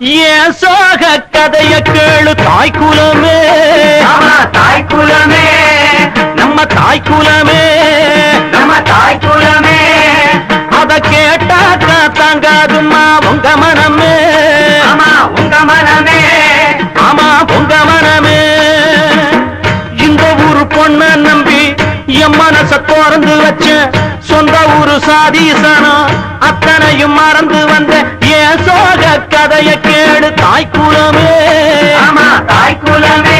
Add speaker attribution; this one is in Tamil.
Speaker 1: ஏன் சோக கதைய கேளு தாய்க்குலமே,
Speaker 2: தாய்க்குலமே,
Speaker 1: நம்ம தாய்க்குலமே,
Speaker 2: நம்ம தாய்க்குலமே.
Speaker 1: அத கேட்டாக்கா தாங்காதுமா உங்க மனமே,
Speaker 2: ஆமா உங்க மனமே,
Speaker 1: ஆமா உங்க மனமே. இந்த ஊரு பொண்ண நம்பி என் மனச திறந்து வச்ச, சொந்த ஊரு சாதீசனம் அத்தனையும் மறந்து வந்த ஏன் சோக கதைய கேடு தாய்க்குலமே,
Speaker 2: ஆமா தாய்க்குலமே.